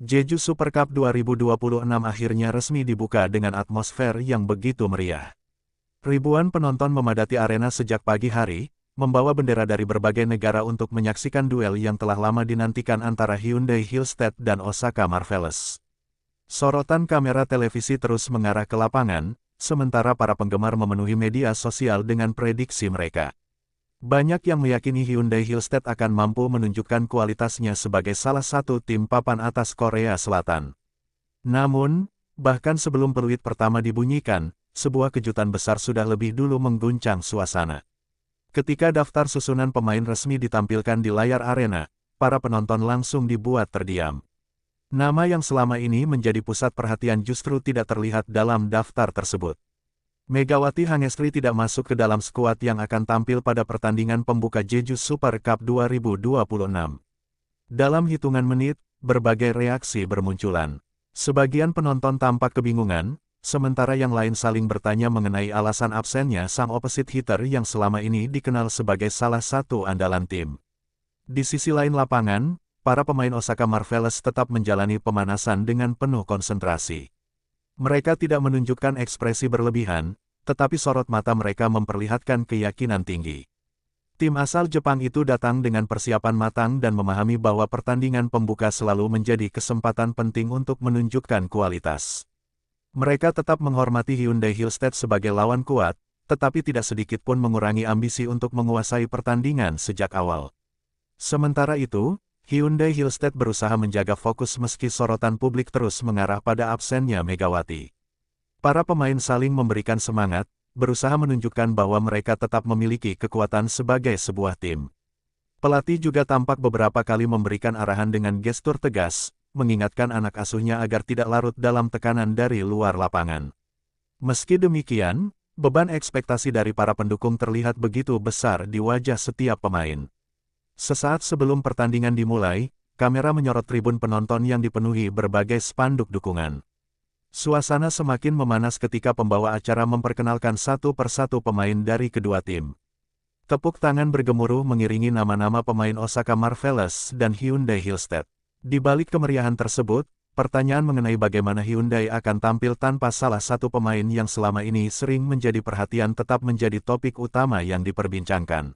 Jeju Super Cup 2026 akhirnya resmi dibuka dengan atmosfer yang begitu meriah. Ribuan penonton memadati arena sejak pagi hari, membawa bendera dari berbagai negara untuk menyaksikan duel yang telah lama dinantikan antara Hyundai Hillstead dan Osaka Marvelous. Sorotan kamera televisi terus mengarah ke lapangan, sementara para penggemar memenuhi media sosial dengan prediksi mereka. Banyak yang meyakini Hyundai Hillstead akan mampu menunjukkan kualitasnya sebagai salah satu tim papan atas Korea Selatan. Namun, bahkan sebelum peluit pertama dibunyikan, sebuah kejutan besar sudah lebih dulu mengguncang suasana. Ketika daftar susunan pemain resmi ditampilkan di layar arena, para penonton langsung dibuat terdiam. Nama yang selama ini menjadi pusat perhatian justru tidak terlihat dalam daftar tersebut. Megawati Hangestri tidak masuk ke dalam skuad yang akan tampil pada pertandingan pembuka Jeju Super Cup 2026. Dalam hitungan menit, berbagai reaksi bermunculan. Sebagian penonton tampak kebingungan, sementara yang lain saling bertanya mengenai alasan absennya sang opposite hitter yang selama ini dikenal sebagai salah satu andalan tim. Di sisi lain lapangan, para pemain Osaka Marvelous tetap menjalani pemanasan dengan penuh konsentrasi. Mereka tidak menunjukkan ekspresi berlebihan, tetapi sorot mata mereka memperlihatkan keyakinan tinggi. Tim asal Jepang itu datang dengan persiapan matang dan memahami bahwa pertandingan pembuka selalu menjadi kesempatan penting untuk menunjukkan kualitas. Mereka tetap menghormati Hyundai Hillstead sebagai lawan kuat, tetapi tidak sedikit pun mengurangi ambisi untuk menguasai pertandingan sejak awal. Sementara itu, Hyundai Hillstead berusaha menjaga fokus meski sorotan publik terus mengarah pada absennya Megawati. Para pemain saling memberikan semangat, berusaha menunjukkan bahwa mereka tetap memiliki kekuatan sebagai sebuah tim. Pelatih juga tampak beberapa kali memberikan arahan dengan gestur tegas, mengingatkan anak asuhnya agar tidak larut dalam tekanan dari luar lapangan. Meski demikian, beban ekspektasi dari para pendukung terlihat begitu besar di wajah setiap pemain. Sesaat sebelum pertandingan dimulai, kamera menyorot tribun penonton yang dipenuhi berbagai spanduk dukungan. Suasana semakin memanas ketika pembawa acara memperkenalkan satu persatu pemain dari kedua tim. Tepuk tangan bergemuruh mengiringi nama-nama pemain Osaka Marvelous dan Hyundai Hillstead. Di balik kemeriahan tersebut, pertanyaan mengenai bagaimana Hyundai akan tampil tanpa salah satu pemain yang selama ini sering menjadi perhatian tetap menjadi topik utama yang diperbincangkan.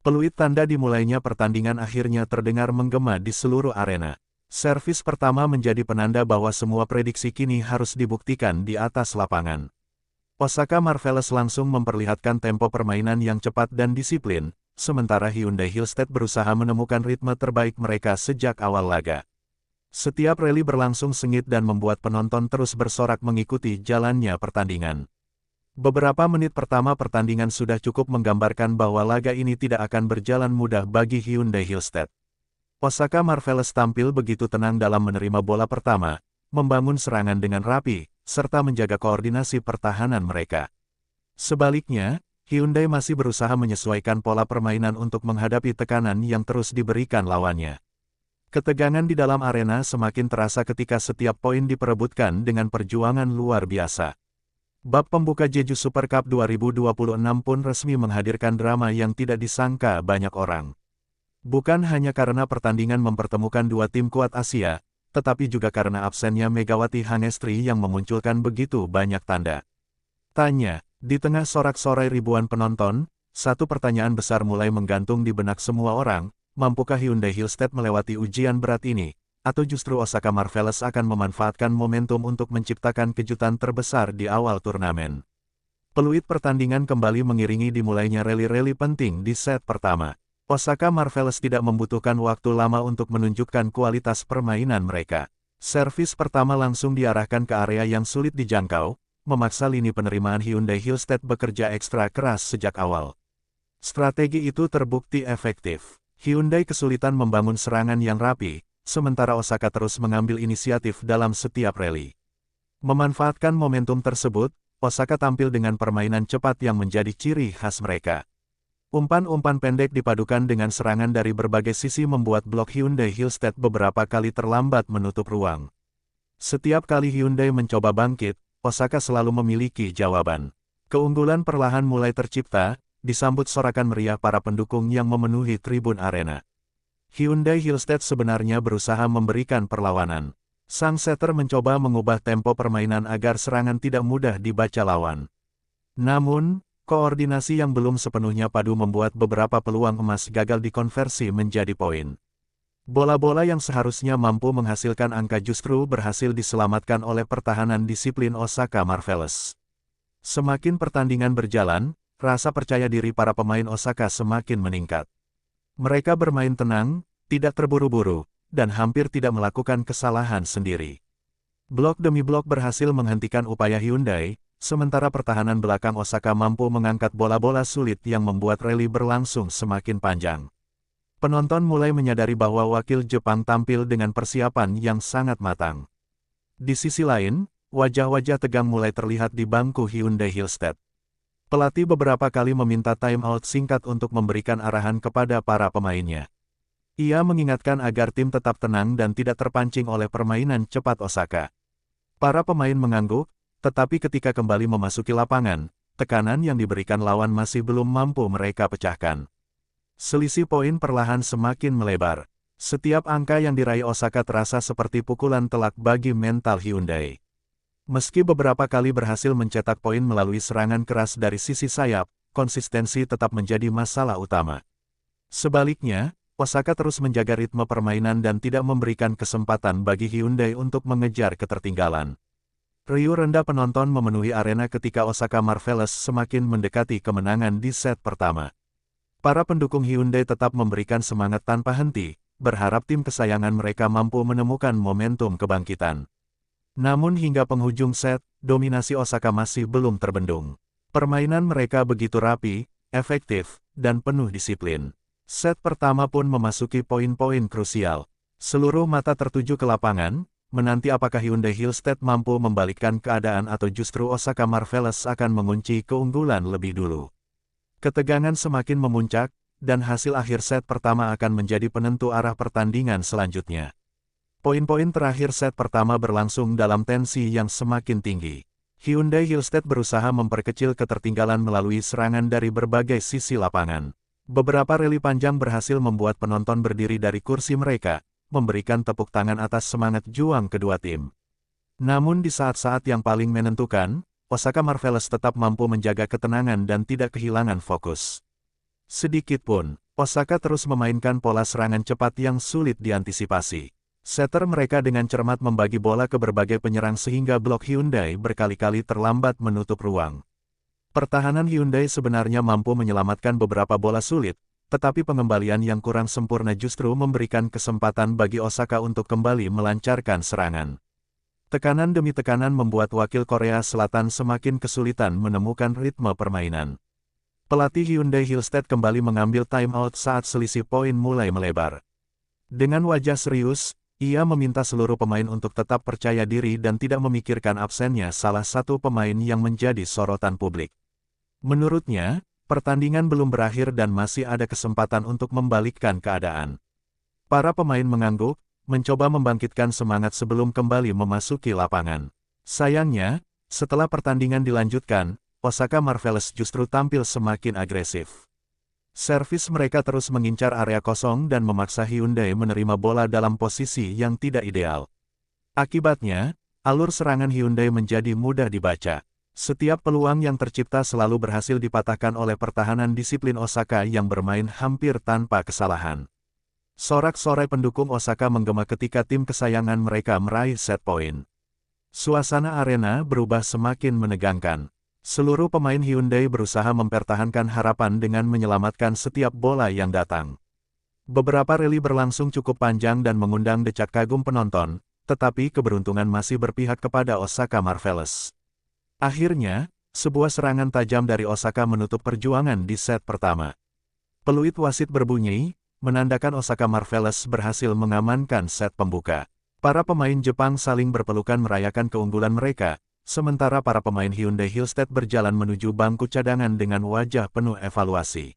Peluit tanda dimulainya pertandingan akhirnya terdengar menggema di seluruh arena. Servis pertama menjadi penanda bahwa semua prediksi kini harus dibuktikan di atas lapangan. Osaka Marvelous langsung memperlihatkan tempo permainan yang cepat dan disiplin, sementara Hyundai Hillstead berusaha menemukan ritme terbaik mereka sejak awal laga. Setiap rally berlangsung sengit dan membuat penonton terus bersorak mengikuti jalannya pertandingan. Beberapa menit pertama pertandingan sudah cukup menggambarkan bahwa laga ini tidak akan berjalan mudah bagi Hyundai Hillstead. Osaka Marvelous tampil begitu tenang dalam menerima bola pertama, membangun serangan dengan rapi, serta menjaga koordinasi pertahanan mereka. Sebaliknya, Hyundai masih berusaha menyesuaikan pola permainan untuk menghadapi tekanan yang terus diberikan lawannya. Ketegangan di dalam arena semakin terasa ketika setiap poin diperebutkan dengan perjuangan luar biasa. Bab pembuka Jeju Super Cup 2026 pun resmi menghadirkan drama yang tidak disangka banyak orang. Bukan hanya karena pertandingan mempertemukan dua tim kuat Asia, tetapi juga karena absennya Megawati Hangestri yang memunculkan begitu banyak tanda tanya. Di tengah sorak-sorai ribuan penonton, satu pertanyaan besar mulai menggantung di benak semua orang, mampukah Hyundai Hillstead melewati ujian berat ini? Atau justru Osaka Marvelous akan memanfaatkan momentum untuk menciptakan kejutan terbesar di awal turnamen. Peluit pertandingan kembali mengiringi dimulainya rally-rally penting di set pertama. Osaka Marvelous tidak membutuhkan waktu lama untuk menunjukkan kualitas permainan mereka. Servis pertama langsung diarahkan ke area yang sulit dijangkau, memaksa lini penerimaan Hyundai Hillstead bekerja ekstra keras sejak awal. Strategi itu terbukti efektif. Hyundai kesulitan membangun serangan yang rapi, sementara Osaka terus mengambil inisiatif dalam setiap rally. Memanfaatkan momentum tersebut, Osaka tampil dengan permainan cepat yang menjadi ciri khas mereka. Umpan-umpan pendek dipadukan dengan serangan dari berbagai sisi membuat blok Hyundai Hillstead beberapa kali terlambat menutup ruang. Setiap kali Hyundai mencoba bangkit, Osaka selalu memiliki jawaban. Keunggulan perlahan mulai tercipta, disambut sorakan meriah para pendukung yang memenuhi tribun arena. Hyundai Hillstead sebenarnya berusaha memberikan perlawanan. Sang setter mencoba mengubah tempo permainan agar serangan tidak mudah dibaca lawan. Namun, koordinasi yang belum sepenuhnya padu membuat beberapa peluang emas gagal dikonversi menjadi poin. Bola-bola yang seharusnya mampu menghasilkan angka justru berhasil diselamatkan oleh pertahanan disiplin Osaka Marvelous. Semakin pertandingan berjalan, rasa percaya diri para pemain Osaka semakin meningkat. Mereka bermain tenang, tidak terburu-buru, dan hampir tidak melakukan kesalahan sendiri. Blok demi blok berhasil menghentikan upaya Hyundai, sementara pertahanan belakang Osaka mampu mengangkat bola-bola sulit yang membuat rally berlangsung semakin panjang. Penonton mulai menyadari bahwa wakil Jepang tampil dengan persiapan yang sangat matang. Di sisi lain, wajah-wajah tegang mulai terlihat di bangku Hyundai Hillstead. Pelatih beberapa kali meminta timeout singkat untuk memberikan arahan kepada para pemainnya. Ia mengingatkan agar tim tetap tenang dan tidak terpancing oleh permainan cepat Osaka. Para pemain mengangguk, tetapi ketika kembali memasuki lapangan, tekanan yang diberikan lawan masih belum mampu mereka pecahkan. Selisih poin perlahan semakin melebar. Setiap angka yang diraih Osaka terasa seperti pukulan telak bagi mental Hyundai. Meski beberapa kali berhasil mencetak poin melalui serangan keras dari sisi sayap, konsistensi tetap menjadi masalah utama. Sebaliknya, Osaka terus menjaga ritme permainan dan tidak memberikan kesempatan bagi Hyundai untuk mengejar ketertinggalan. Riuh rendah penonton memenuhi arena ketika Osaka Marvelous semakin mendekati kemenangan di set pertama. Para pendukung Hyundai tetap memberikan semangat tanpa henti, berharap tim kesayangan mereka mampu menemukan momentum kebangkitan. Namun hingga penghujung set, dominasi Osaka masih belum terbendung. Permainan mereka begitu rapi, efektif, dan penuh disiplin. Set pertama pun memasuki poin-poin krusial. Seluruh mata tertuju ke lapangan, menanti apakah Hyundai Hillstead mampu membalikkan keadaan atau justru Osaka Marvelous akan mengunci keunggulan lebih dulu. Ketegangan semakin memuncak, dan hasil akhir set pertama akan menjadi penentu arah pertandingan selanjutnya. Poin-poin terakhir set pertama berlangsung dalam tensi yang semakin tinggi. Hyundai Hillstead berusaha memperkecil ketertinggalan melalui serangan dari berbagai sisi lapangan. Beberapa rally panjang berhasil membuat penonton berdiri dari kursi mereka, memberikan tepuk tangan atas semangat juang kedua tim. Namun di saat-saat yang paling menentukan, Osaka Marvelous tetap mampu menjaga ketenangan dan tidak kehilangan fokus. Sedikit pun, Osaka terus memainkan pola serangan cepat yang sulit diantisipasi. Setter mereka dengan cermat membagi bola ke berbagai penyerang sehingga blok Hyundai berkali-kali terlambat menutup ruang. Pertahanan Hyundai sebenarnya mampu menyelamatkan beberapa bola sulit, tetapi pengembalian yang kurang sempurna justru memberikan kesempatan bagi Osaka untuk kembali melancarkan serangan. Tekanan demi tekanan membuat wakil Korea Selatan semakin kesulitan menemukan ritme permainan. Pelatih Hyundai Hillstead kembali mengambil timeout saat selisih poin mulai melebar. Dengan wajah serius, ia meminta seluruh pemain untuk tetap percaya diri dan tidak memikirkan absennya salah satu pemain yang menjadi sorotan publik. Menurutnya, pertandingan belum berakhir dan masih ada kesempatan untuk membalikkan keadaan. Para pemain mengangguk, mencoba membangkitkan semangat sebelum kembali memasuki lapangan. Sayangnya, setelah pertandingan dilanjutkan, Osaka Marvelous justru tampil semakin agresif. Servis mereka terus mengincar area kosong dan memaksa Hyundai menerima bola dalam posisi yang tidak ideal. Akibatnya, alur serangan Hyundai menjadi mudah dibaca. Setiap peluang yang tercipta selalu berhasil dipatahkan oleh pertahanan disiplin Osaka yang bermain hampir tanpa kesalahan. Sorak-sorai pendukung Osaka menggema ketika tim kesayangan mereka meraih set point. Suasana arena berubah semakin menegangkan. Seluruh pemain Hyundai berusaha mempertahankan harapan dengan menyelamatkan setiap bola yang datang. Beberapa rally berlangsung cukup panjang dan mengundang decak kagum penonton, tetapi keberuntungan masih berpihak kepada Osaka Marvelous. Akhirnya, sebuah serangan tajam dari Osaka menutup perjuangan di set pertama. Peluit wasit berbunyi, menandakan Osaka Marvelous berhasil mengamankan set pembuka. Para pemain Jepang saling berpelukan merayakan keunggulan mereka, sementara para pemain Hyundai Hillstead berjalan menuju bangku cadangan dengan wajah penuh evaluasi.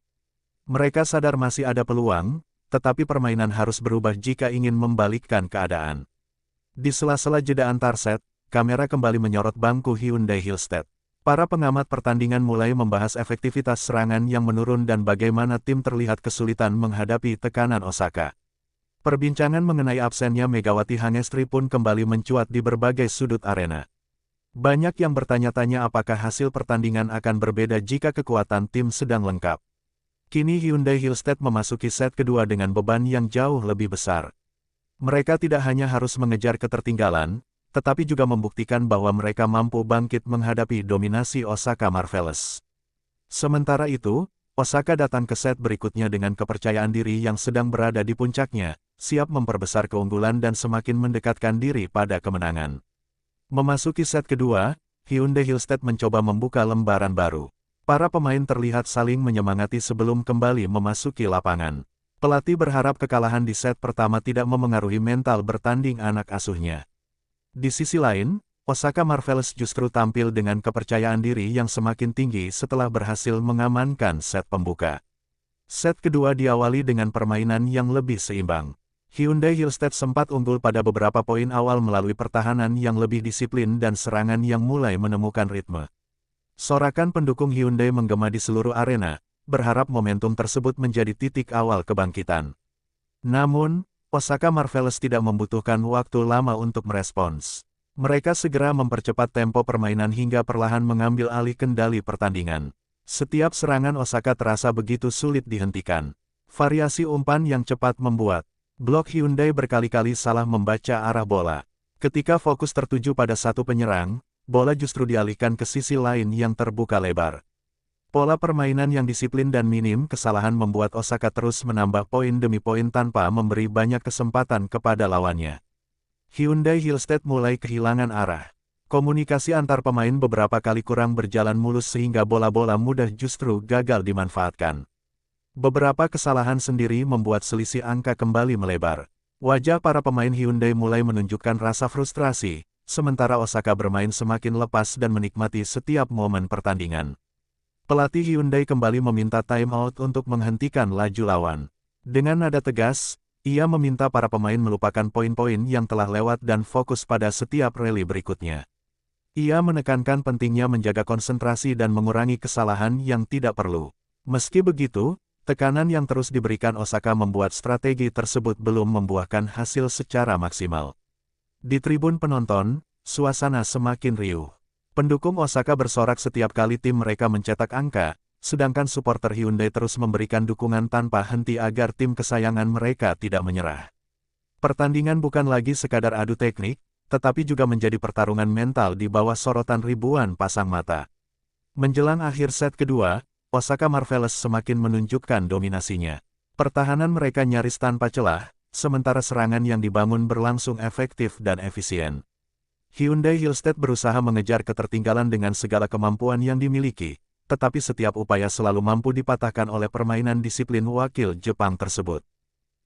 Mereka sadar masih ada peluang, tetapi permainan harus berubah jika ingin membalikkan keadaan. Di sela-sela jeda antar set, kamera kembali menyorot bangku Hyundai Hillstead. Para pengamat pertandingan mulai membahas efektivitas serangan yang menurun dan bagaimana tim terlihat kesulitan menghadapi tekanan Osaka. Perbincangan mengenai absennya Megawati Hangestri pun kembali mencuat di berbagai sudut arena. Banyak yang bertanya-tanya apakah hasil pertandingan akan berbeda jika kekuatan tim sedang lengkap. Kini Hyundai Hillstead memasuki set kedua dengan beban yang jauh lebih besar. Mereka tidak hanya harus mengejar ketertinggalan, tetapi juga membuktikan bahwa mereka mampu bangkit menghadapi dominasi Osaka Marvelous. Sementara itu, Osaka datang ke set berikutnya dengan kepercayaan diri yang sedang berada di puncaknya, siap memperbesar keunggulan dan semakin mendekatkan diri pada kemenangan. Memasuki set kedua, Hyundai Hillstead mencoba membuka lembaran baru. Para pemain terlihat saling menyemangati sebelum kembali memasuki lapangan. Pelatih berharap kekalahan di set pertama tidak memengaruhi mental bertanding anak asuhnya. Di sisi lain, Osaka Marvelous justru tampil dengan kepercayaan diri yang semakin tinggi setelah berhasil mengamankan set pembuka. Set kedua diawali dengan permainan yang lebih seimbang. Hyundai Hillstead sempat unggul pada beberapa poin awal melalui pertahanan yang lebih disiplin dan serangan yang mulai menemukan ritme. Sorakan pendukung Hyundai menggema di seluruh arena, berharap momentum tersebut menjadi titik awal kebangkitan. Namun, Osaka Marvelous tidak membutuhkan waktu lama untuk merespons. Mereka segera mempercepat tempo permainan hingga perlahan mengambil alih kendali pertandingan. Setiap serangan Osaka terasa begitu sulit dihentikan. Variasi umpan yang cepat membuat blok Hyundai berkali-kali salah membaca arah bola. Ketika fokus tertuju pada satu penyerang, bola justru dialihkan ke sisi lain yang terbuka lebar. Pola permainan yang disiplin dan minim kesalahan membuat Osaka terus menambah poin demi poin tanpa memberi banyak kesempatan kepada lawannya. Hyundai Hillstead mulai kehilangan arah. Komunikasi antar pemain beberapa kali kurang berjalan mulus sehingga bola-bola mudah justru gagal dimanfaatkan. Beberapa kesalahan sendiri membuat selisih angka kembali melebar. Wajah para pemain Hyundai mulai menunjukkan rasa frustrasi, sementara Osaka bermain semakin lepas dan menikmati setiap momen pertandingan. Pelatih Hyundai kembali meminta timeout untuk menghentikan laju lawan. Dengan nada tegas, ia meminta para pemain melupakan poin-poin yang telah lewat dan fokus pada setiap rally berikutnya. Ia menekankan pentingnya menjaga konsentrasi dan mengurangi kesalahan yang tidak perlu. Meski begitu, tekanan yang terus diberikan Osaka membuat strategi tersebut belum membuahkan hasil secara maksimal. Di tribun penonton, suasana semakin riuh. Pendukung Osaka bersorak setiap kali tim mereka mencetak angka, sedangkan supporter Hyundai terus memberikan dukungan tanpa henti agar tim kesayangan mereka tidak menyerah. Pertandingan bukan lagi sekadar adu teknik, tetapi juga menjadi pertarungan mental di bawah sorotan ribuan pasang mata. Menjelang akhir set kedua, Osaka Marvelous semakin menunjukkan dominasinya. Pertahanan mereka nyaris tanpa celah, sementara serangan yang dibangun berlangsung efektif dan efisien. Hyundai Hillstead berusaha mengejar ketertinggalan dengan segala kemampuan yang dimiliki, tetapi setiap upaya selalu mampu dipatahkan oleh permainan disiplin wakil Jepang tersebut.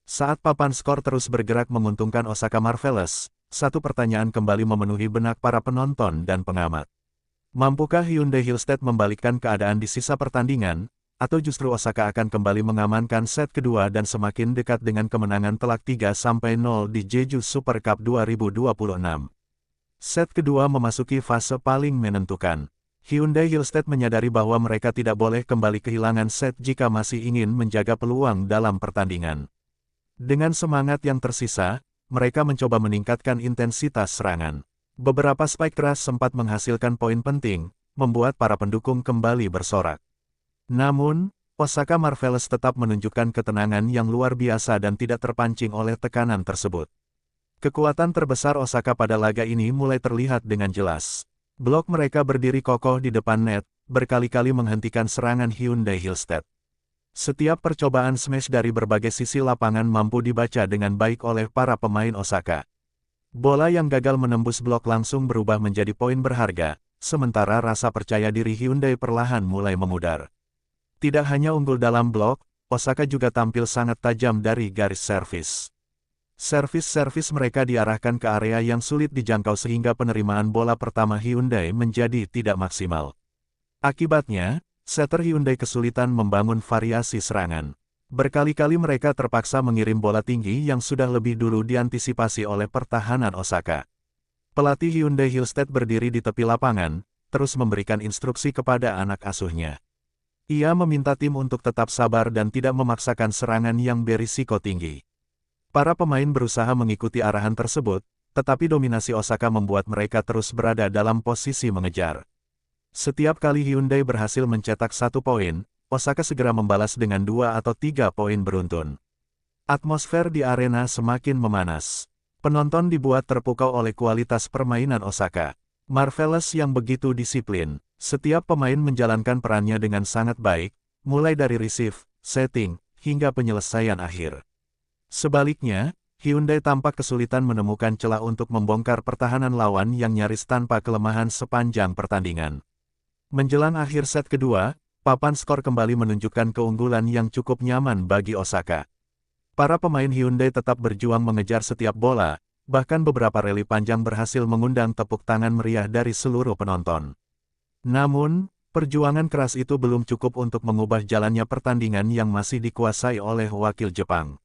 Saat papan skor terus bergerak menguntungkan Osaka Marvelous, satu pertanyaan kembali memenuhi benak para penonton dan pengamat. Mampukah Hyundai Hillstead membalikkan keadaan di sisa pertandingan, atau justru Osaka akan kembali mengamankan set kedua dan semakin dekat dengan kemenangan telak 3-0 di Jeju Super Cup 2026? Set kedua memasuki fase paling menentukan. Hyundai Hillstead menyadari bahwa mereka tidak boleh kembali kehilangan set jika masih ingin menjaga peluang dalam pertandingan. Dengan semangat yang tersisa, mereka mencoba meningkatkan intensitas serangan. Beberapa spike keras sempat menghasilkan poin penting, membuat para pendukung kembali bersorak. Namun, Osaka Marvelous tetap menunjukkan ketenangan yang luar biasa dan tidak terpancing oleh tekanan tersebut. Kekuatan terbesar Osaka pada laga ini mulai terlihat dengan jelas. Blok mereka berdiri kokoh di depan net, berkali-kali menghentikan serangan Hyundai Hillstead. Setiap percobaan smash dari berbagai sisi lapangan mampu dibaca dengan baik oleh para pemain Osaka. Bola yang gagal menembus blok langsung berubah menjadi poin berharga, sementara rasa percaya diri Hyundai perlahan mulai memudar. Tidak hanya unggul dalam blok, Osaka juga tampil sangat tajam dari garis servis. Servis-servis mereka diarahkan ke area yang sulit dijangkau sehingga penerimaan bola pertama Hyundai menjadi tidak maksimal. Akibatnya, setter Hyundai kesulitan membangun variasi serangan. Berkali-kali mereka terpaksa mengirim bola tinggi yang sudah lebih dulu diantisipasi oleh pertahanan Osaka. Pelatih Hyundai Hillstead berdiri di tepi lapangan, terus memberikan instruksi kepada anak asuhnya. Ia meminta tim untuk tetap sabar dan tidak memaksakan serangan yang berisiko tinggi. Para pemain berusaha mengikuti arahan tersebut, tetapi dominasi Osaka membuat mereka terus berada dalam posisi mengejar. Setiap kali Hyundai berhasil mencetak 1 poin, Osaka segera membalas dengan 2 atau 3 poin beruntun. Atmosfer di arena semakin memanas. Penonton dibuat terpukau oleh kualitas permainan Osaka. Marvelous yang begitu disiplin. Setiap pemain menjalankan perannya dengan sangat baik, mulai dari receive, setting, hingga penyelesaian akhir. Sebaliknya, Hyundai tampak kesulitan menemukan celah untuk membongkar pertahanan lawan yang nyaris tanpa kelemahan sepanjang pertandingan. Menjelang akhir set kedua, papan skor kembali menunjukkan keunggulan yang cukup nyaman bagi Osaka. Para pemain Hyundai tetap berjuang mengejar setiap bola, bahkan beberapa rally panjang berhasil mengundang tepuk tangan meriah dari seluruh penonton. Namun, perjuangan keras itu belum cukup untuk mengubah jalannya pertandingan yang masih dikuasai oleh wakil Jepang.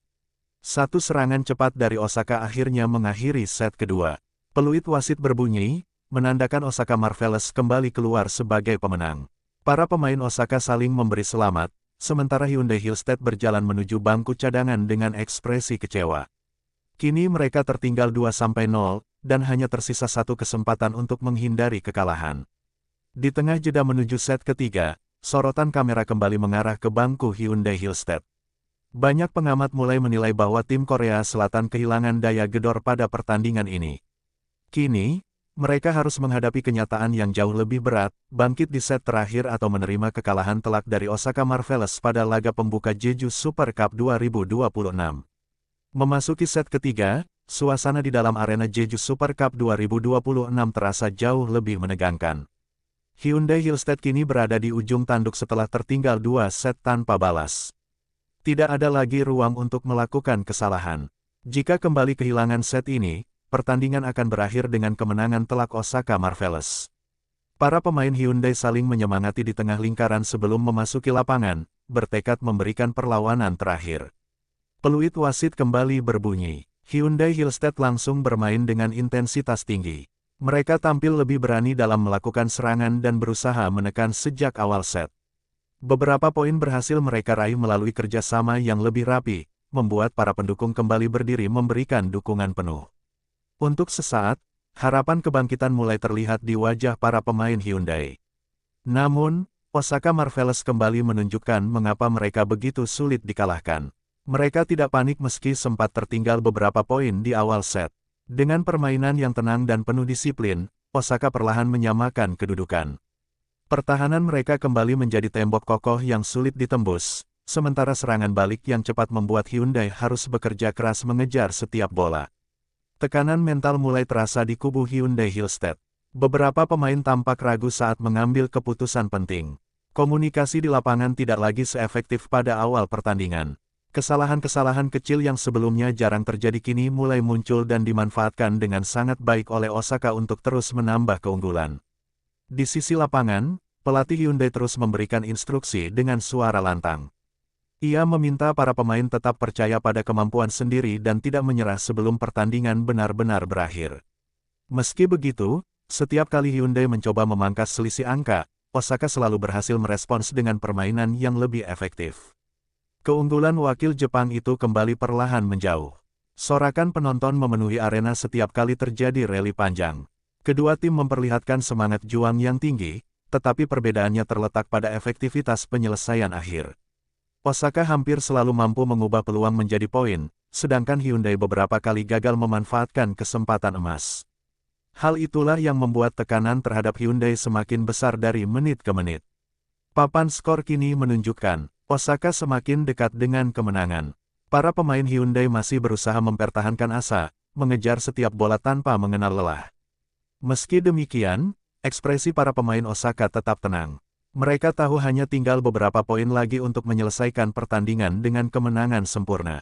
Satu serangan cepat dari Osaka akhirnya mengakhiri set kedua. Peluit wasit berbunyi, menandakan Osaka Marvelous kembali keluar sebagai pemenang. Para pemain Osaka saling memberi selamat, sementara Hyundai Hillstead berjalan menuju bangku cadangan dengan ekspresi kecewa. Kini mereka tertinggal 2-0, dan hanya tersisa 1 kesempatan untuk menghindari kekalahan. Di tengah jeda menuju set ketiga, sorotan kamera kembali mengarah ke bangku Hyundai Hillstead. Banyak pengamat mulai menilai bahwa tim Korea Selatan kehilangan daya gedor pada pertandingan ini. Kini, mereka harus menghadapi kenyataan yang jauh lebih berat, bangkit di set terakhir atau menerima kekalahan telak dari Osaka Marvelous pada laga pembuka Jeju Super Cup 2026. Memasuki set ketiga, suasana di dalam arena Jeju Super Cup 2026 terasa jauh lebih menegangkan. Hyundai Hillstead kini berada di ujung tanduk setelah tertinggal 2 set tanpa balas. Tidak ada lagi ruang untuk melakukan kesalahan. Jika kembali kehilangan set ini, pertandingan akan berakhir dengan kemenangan telak Osaka Marvelous. Para pemain Hyundai saling menyemangati di tengah lingkaran sebelum memasuki lapangan, bertekad memberikan perlawanan terakhir. Peluit wasit kembali berbunyi. Hyundai Hillstead langsung bermain dengan intensitas tinggi. Mereka tampil lebih berani dalam melakukan serangan dan berusaha menekan sejak awal set. Beberapa poin berhasil mereka raih melalui kerjasama yang lebih rapi, membuat para pendukung kembali berdiri memberikan dukungan penuh. Untuk sesaat, harapan kebangkitan mulai terlihat di wajah para pemain Hyundai. Namun, Osaka Marvelous kembali menunjukkan mengapa mereka begitu sulit dikalahkan. Mereka tidak panik meski sempat tertinggal beberapa poin di awal set. Dengan permainan yang tenang dan penuh disiplin, Osaka perlahan menyamakan kedudukan. Pertahanan mereka kembali menjadi tembok kokoh yang sulit ditembus, sementara serangan balik yang cepat membuat Hyundai harus bekerja keras mengejar setiap bola. Tekanan mental mulai terasa di kubu Hyundai Hillstead. Beberapa pemain tampak ragu saat mengambil keputusan penting. Komunikasi di lapangan tidak lagi seefektif pada awal pertandingan. Kesalahan-kesalahan kecil yang sebelumnya jarang terjadi kini mulai muncul dan dimanfaatkan dengan sangat baik oleh Osaka untuk terus menambah keunggulan. Di sisi lapangan, pelatih Hyundai terus memberikan instruksi dengan suara lantang. Ia meminta para pemain tetap percaya pada kemampuan sendiri dan tidak menyerah sebelum pertandingan benar-benar berakhir. Meski begitu, setiap kali Hyundai mencoba memangkas selisih angka, Osaka selalu berhasil merespons dengan permainan yang lebih efektif. Keunggulan wakil Jepang itu kembali perlahan menjauh. Sorakan penonton memenuhi arena setiap kali terjadi rally panjang. Kedua tim memperlihatkan semangat juang yang tinggi, tetapi perbedaannya terletak pada efektivitas penyelesaian akhir. Osaka hampir selalu mampu mengubah peluang menjadi poin, sedangkan Hyundai beberapa kali gagal memanfaatkan kesempatan emas. Hal itulah yang membuat tekanan terhadap Hyundai semakin besar dari menit ke menit. Papan skor kini menunjukkan, Osaka semakin dekat dengan kemenangan. Para pemain Hyundai masih berusaha mempertahankan asa, mengejar setiap bola tanpa mengenal lelah. Meski demikian, ekspresi para pemain Osaka tetap tenang. Mereka tahu hanya tinggal beberapa poin lagi untuk menyelesaikan pertandingan dengan kemenangan sempurna.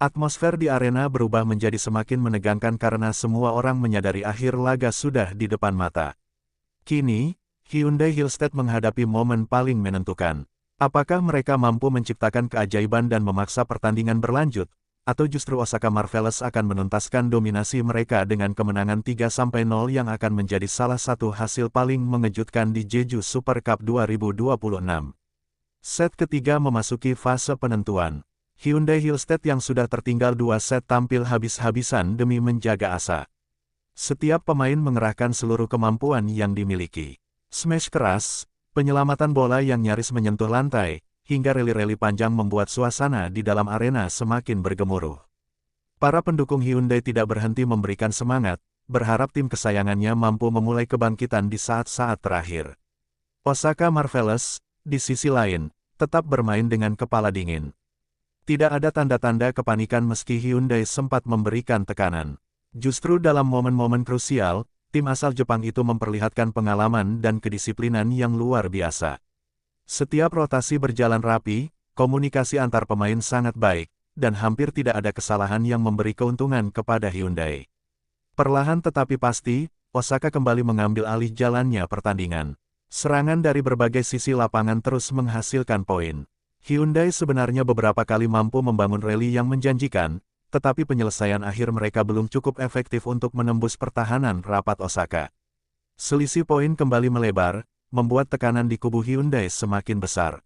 Atmosfer di arena berubah menjadi semakin menegangkan karena semua orang menyadari akhir laga sudah di depan mata. Kini, Hyundai Hillstead menghadapi momen paling menentukan. Apakah mereka mampu menciptakan keajaiban dan memaksa pertandingan berlanjut, atau justru Osaka Marvelous akan menuntaskan dominasi mereka dengan kemenangan 3-0 yang akan menjadi salah satu hasil paling mengejutkan di Jeju Super Cup 2026. Set ketiga memasuki fase penentuan. Hyundai Hillstead yang sudah tertinggal 2 set tampil habis-habisan demi menjaga asa. Setiap pemain mengerahkan seluruh kemampuan yang dimiliki. Smash keras, penyelamatan bola yang nyaris menyentuh lantai, hingga rally-rally panjang membuat suasana di dalam arena semakin bergemuruh. Para pendukung Hyundai tidak berhenti memberikan semangat, berharap tim kesayangannya mampu memulai kebangkitan di saat-saat terakhir. Osaka Marvelous, di sisi lain, tetap bermain dengan kepala dingin. Tidak ada tanda-tanda kepanikan meski Hyundai sempat memberikan tekanan. Justru dalam momen-momen krusial, tim asal Jepang itu memperlihatkan pengalaman dan kedisiplinan yang luar biasa. Setiap rotasi berjalan rapi, komunikasi antar pemain sangat baik, dan hampir tidak ada kesalahan yang memberi keuntungan kepada Hyundai. Perlahan tetapi pasti, Osaka kembali mengambil alih jalannya pertandingan. Serangan dari berbagai sisi lapangan terus menghasilkan poin. Hyundai sebenarnya beberapa kali mampu membangun rally yang menjanjikan, tetapi penyelesaian akhir mereka belum cukup efektif untuk menembus pertahanan rapat Osaka. Selisih poin kembali melebar, membuat tekanan di kubu Hyundai semakin besar.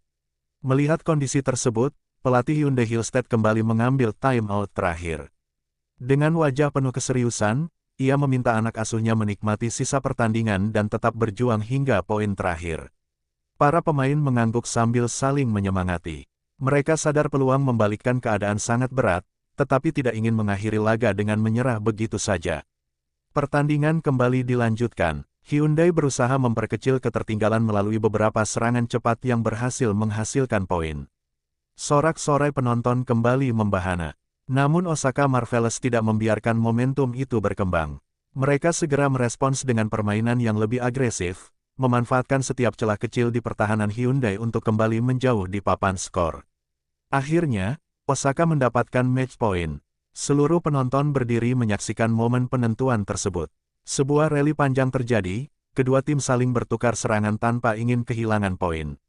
Melihat kondisi tersebut, pelatih Hyundai Hillstead kembali mengambil time-out terakhir. Dengan wajah penuh keseriusan, ia meminta anak asuhnya menikmati sisa pertandingan dan tetap berjuang hingga poin terakhir. Para pemain mengangguk sambil saling menyemangati. Mereka sadar peluang membalikkan keadaan sangat berat, tetapi tidak ingin mengakhiri laga dengan menyerah begitu saja. Pertandingan kembali dilanjutkan. Hyundai berusaha memperkecil ketertinggalan melalui beberapa serangan cepat yang berhasil menghasilkan poin. Sorak-sorai penonton kembali membahana. Namun Osaka Marvelous tidak membiarkan momentum itu berkembang. Mereka segera merespons dengan permainan yang lebih agresif, memanfaatkan setiap celah kecil di pertahanan Hyundai untuk kembali menjauh di papan skor. Akhirnya, Osaka mendapatkan match point. Seluruh penonton berdiri menyaksikan momen penentuan tersebut. Sebuah rally panjang terjadi, kedua tim saling bertukar serangan tanpa ingin kehilangan poin.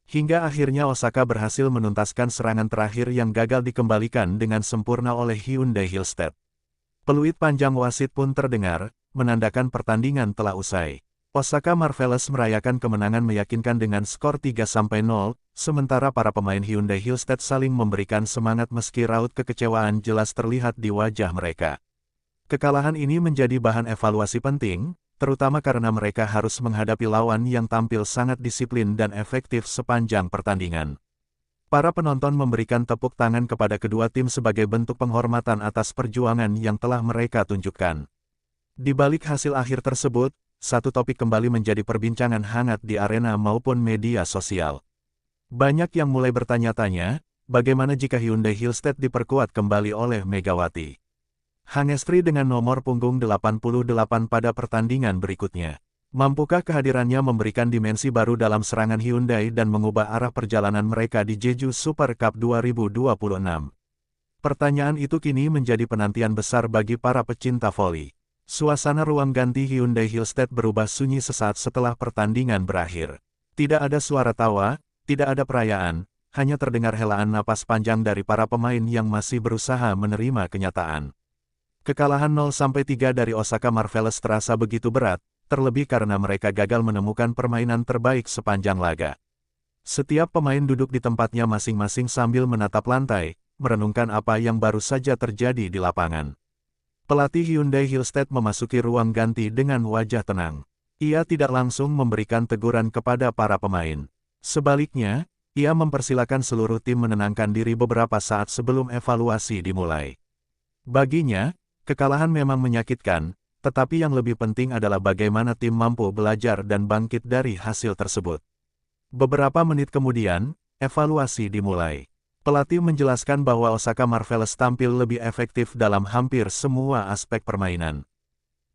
Hingga akhirnya Osaka berhasil menuntaskan serangan terakhir yang gagal dikembalikan dengan sempurna oleh Hyundai Hillstead. Peluit panjang wasit pun terdengar, menandakan pertandingan telah usai. Osaka Marvelous merayakan kemenangan meyakinkan dengan skor 3-0, sementara para pemain Hyundai Hillstead saling memberikan semangat meski raut kekecewaan jelas terlihat di wajah mereka. Kekalahan ini menjadi bahan evaluasi penting, terutama karena mereka harus menghadapi lawan yang tampil sangat disiplin dan efektif sepanjang pertandingan. Para penonton memberikan tepuk tangan kepada kedua tim sebagai bentuk penghormatan atas perjuangan yang telah mereka tunjukkan. Di balik hasil akhir tersebut, satu topik kembali menjadi perbincangan hangat di arena maupun media sosial. Banyak yang mulai bertanya-tanya, bagaimana jika Hyundai Hillstead diperkuat kembali oleh Megawati Hangestri dengan nomor punggung 88 pada pertandingan berikutnya. Mampukah kehadirannya memberikan dimensi baru dalam serangan Hyundai dan mengubah arah perjalanan mereka di Jeju Super Cup 2026? Pertanyaan itu kini menjadi penantian besar bagi para pecinta voli. Suasana ruang ganti Hyundai Hillstead berubah sunyi sesaat setelah pertandingan berakhir. Tidak ada suara tawa, tidak ada perayaan, hanya terdengar helaan napas panjang dari para pemain yang masih berusaha menerima kenyataan. Kekalahan 0-3 dari Osaka Marvelous terasa begitu berat, terlebih karena mereka gagal menemukan permainan terbaik sepanjang laga. Setiap pemain duduk di tempatnya masing-masing sambil menatap lantai, merenungkan apa yang baru saja terjadi di lapangan. Pelatih Hyundai Hillstead memasuki ruang ganti dengan wajah tenang. Ia tidak langsung memberikan teguran kepada para pemain. Sebaliknya, ia mempersilakan seluruh tim menenangkan diri beberapa saat sebelum evaluasi dimulai. Baginya, kekalahan memang menyakitkan, tetapi yang lebih penting adalah bagaimana tim mampu belajar dan bangkit dari hasil tersebut. Beberapa menit kemudian, evaluasi dimulai. Pelatih menjelaskan bahwa Osaka Marvelous tampil lebih efektif dalam hampir semua aspek permainan.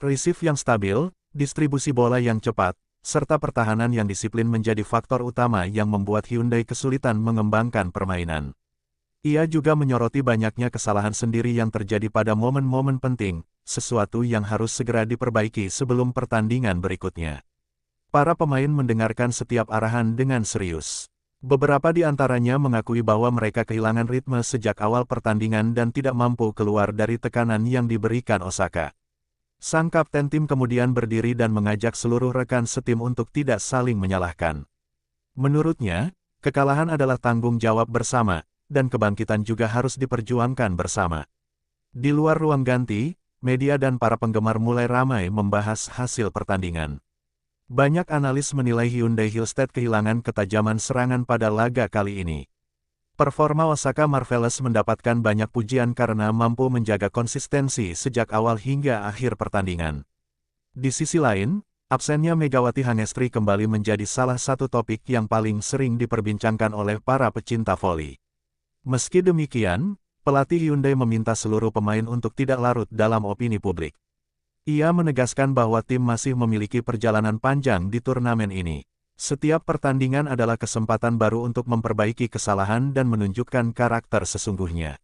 Receive yang stabil, distribusi bola yang cepat, serta pertahanan yang disiplin menjadi faktor utama yang membuat Hyundai kesulitan mengembangkan permainan. Ia juga menyoroti banyaknya kesalahan sendiri yang terjadi pada momen-momen penting, sesuatu yang harus segera diperbaiki sebelum pertandingan berikutnya. Para pemain mendengarkan setiap arahan dengan serius. Beberapa di antaranya mengakui bahwa mereka kehilangan ritme sejak awal pertandingan dan tidak mampu keluar dari tekanan yang diberikan Osaka. Sang kapten tim kemudian berdiri dan mengajak seluruh rekan setim untuk tidak saling menyalahkan. Menurutnya, kekalahan adalah tanggung jawab bersama, dan kebangkitan juga harus diperjuangkan bersama. Di luar ruang ganti, media dan para penggemar mulai ramai membahas hasil pertandingan. Banyak analis menilai Hyundai Hillstead kehilangan ketajaman serangan pada laga kali ini. Performa Osaka Marvelous mendapatkan banyak pujian karena mampu menjaga konsistensi sejak awal hingga akhir pertandingan. Di sisi lain, absennya Megawati Hangestri kembali menjadi salah satu topik yang paling sering diperbincangkan oleh para pecinta voli. Meski demikian, pelatih Hyundai meminta seluruh pemain untuk tidak larut dalam opini publik. Ia menegaskan bahwa tim masih memiliki perjalanan panjang di turnamen ini. Setiap pertandingan adalah kesempatan baru untuk memperbaiki kesalahan dan menunjukkan karakter sesungguhnya.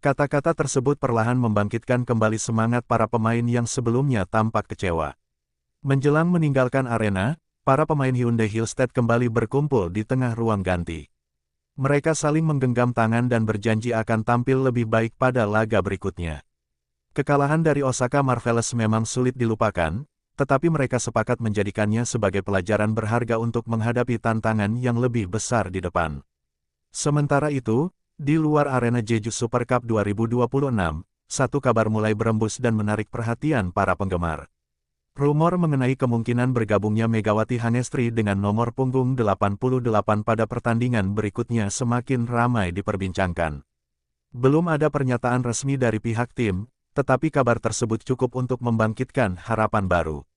Kata-kata tersebut perlahan membangkitkan kembali semangat para pemain yang sebelumnya tampak kecewa. Menjelang meninggalkan arena, para pemain Hyundai Hillstead kembali berkumpul di tengah ruang ganti. Mereka saling menggenggam tangan dan berjanji akan tampil lebih baik pada laga berikutnya. Kekalahan dari Osaka Marvelous memang sulit dilupakan, tetapi mereka sepakat menjadikannya sebagai pelajaran berharga untuk menghadapi tantangan yang lebih besar di depan. Sementara itu, di luar arena Jeju Super Cup 2026, satu kabar mulai berembus dan menarik perhatian para penggemar. Rumor mengenai kemungkinan bergabungnya Megawati Hangestri dengan nomor punggung 88 pada pertandingan berikutnya semakin ramai diperbincangkan. Belum ada pernyataan resmi dari pihak tim, tetapi kabar tersebut cukup untuk membangkitkan harapan baru.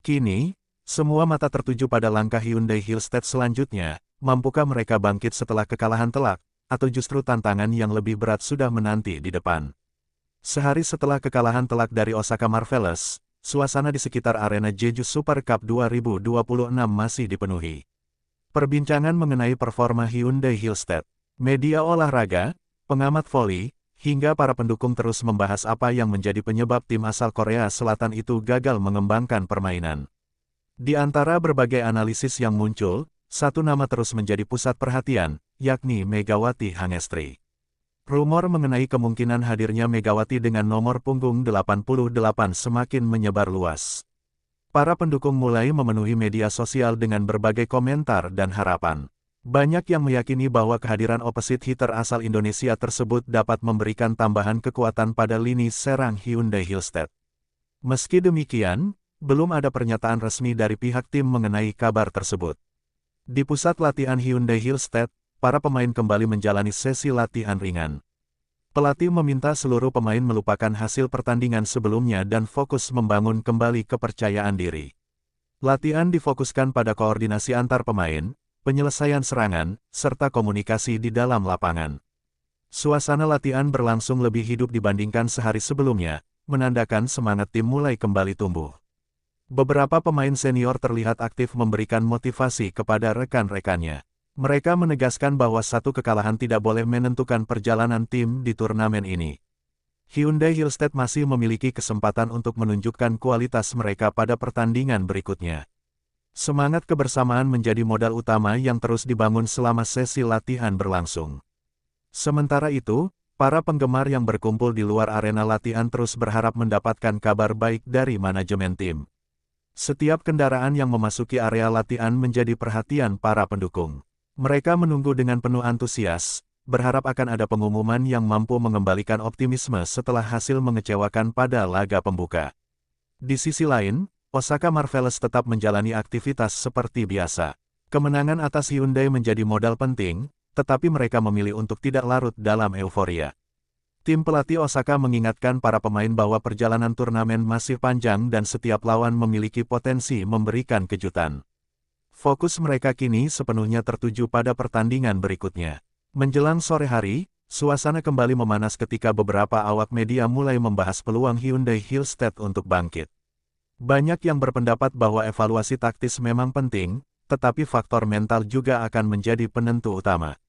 Kini, semua mata tertuju pada langkah Hyundai Hillstead selanjutnya, mampukah mereka bangkit setelah kekalahan telak, atau justru tantangan yang lebih berat sudah menanti di depan. Sehari setelah kekalahan telak dari Osaka Marvelous, suasana di sekitar arena Jeju Super Cup 2026 masih dipenuhi perbincangan mengenai performa Hyundai Hillstead. Media olahraga, pengamat voli, hingga para pendukung terus membahas apa yang menjadi penyebab tim asal Korea Selatan itu gagal mengembangkan permainan. Di antara berbagai analisis yang muncul, satu nama terus menjadi pusat perhatian, yakni Megawati Hangestri. Rumor mengenai kemungkinan hadirnya Megawati dengan nomor punggung 88 semakin menyebar luas. Para pendukung mulai memenuhi media sosial dengan berbagai komentar dan harapan. Banyak yang meyakini bahwa kehadiran opposite hitter asal Indonesia tersebut dapat memberikan tambahan kekuatan pada lini serang Hyundai Hillstead. Meski demikian, belum ada pernyataan resmi dari pihak tim mengenai kabar tersebut. Di pusat latihan Hyundai Hillstead, para pemain kembali menjalani sesi latihan ringan. Pelatih meminta seluruh pemain melupakan hasil pertandingan sebelumnya dan fokus membangun kembali kepercayaan diri. Latihan difokuskan pada koordinasi antar pemain, penyelesaian serangan, serta komunikasi di dalam lapangan. Suasana latihan berlangsung lebih hidup dibandingkan sehari sebelumnya, menandakan semangat tim mulai kembali tumbuh. Beberapa pemain senior terlihat aktif memberikan motivasi kepada rekan-rekannya. Mereka menegaskan bahwa satu kekalahan tidak boleh menentukan perjalanan tim di turnamen ini. Hyundai Hillstead masih memiliki kesempatan untuk menunjukkan kualitas mereka pada pertandingan berikutnya. Semangat kebersamaan menjadi modal utama yang terus dibangun selama sesi latihan berlangsung. Sementara itu, para penggemar yang berkumpul di luar arena latihan terus berharap mendapatkan kabar baik dari manajemen tim. Setiap kendaraan yang memasuki area latihan menjadi perhatian para pendukung. Mereka menunggu dengan penuh antusias, berharap akan ada pengumuman yang mampu mengembalikan optimisme setelah hasil mengecewakan pada laga pembuka. Di sisi lain, Osaka Marvelous tetap menjalani aktivitas seperti biasa. Kemenangan atas Hyundai menjadi modal penting, tetapi mereka memilih untuk tidak larut dalam euforia. Tim pelatih Osaka mengingatkan para pemain bahwa perjalanan turnamen masih panjang dan setiap lawan memiliki potensi memberikan kejutan. Fokus mereka kini sepenuhnya tertuju pada pertandingan berikutnya. Menjelang sore hari, suasana kembali memanas ketika beberapa awak media mulai membahas peluang Hyundai Hillstead untuk bangkit. Banyak yang berpendapat bahwa evaluasi taktis memang penting, tetapi faktor mental juga akan menjadi penentu utama.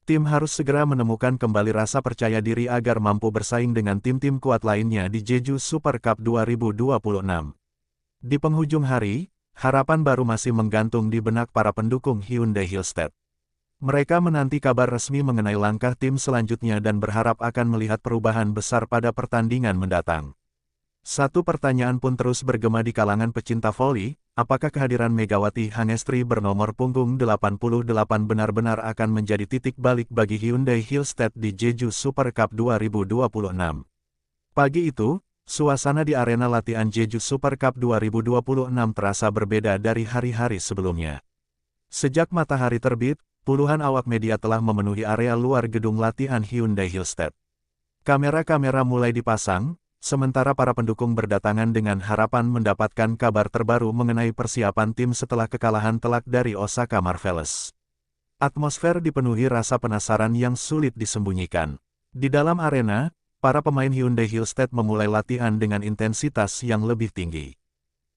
Tim harus segera menemukan kembali rasa percaya diri agar mampu bersaing dengan tim-tim kuat lainnya di Jeju Super Cup 2026. Di penghujung hari, harapan baru masih menggantung di benak para pendukung Hyundai Hillstead. Mereka menanti kabar resmi mengenai langkah tim selanjutnya dan berharap akan melihat perubahan besar pada pertandingan mendatang. Satu pertanyaan pun terus bergema di kalangan pecinta voli, apakah kehadiran Megawati Hangestri bernomor punggung 88 benar-benar akan menjadi titik balik bagi Hyundai Hillstead di Jeju Super Cup 2026? Pagi itu, suasana di arena latihan Jeju Super Cup 2026 terasa berbeda dari hari-hari sebelumnya. Sejak matahari terbit, puluhan awak media telah memenuhi area luar gedung latihan Hyundai Hillstead. Kamera-kamera mulai dipasang, sementara para pendukung berdatangan dengan harapan mendapatkan kabar terbaru mengenai persiapan tim setelah kekalahan telak dari Osaka Marvelous. Atmosfer dipenuhi rasa penasaran yang sulit disembunyikan. Di dalam arena, para pemain Hyundai Hillstead memulai latihan dengan intensitas yang lebih tinggi.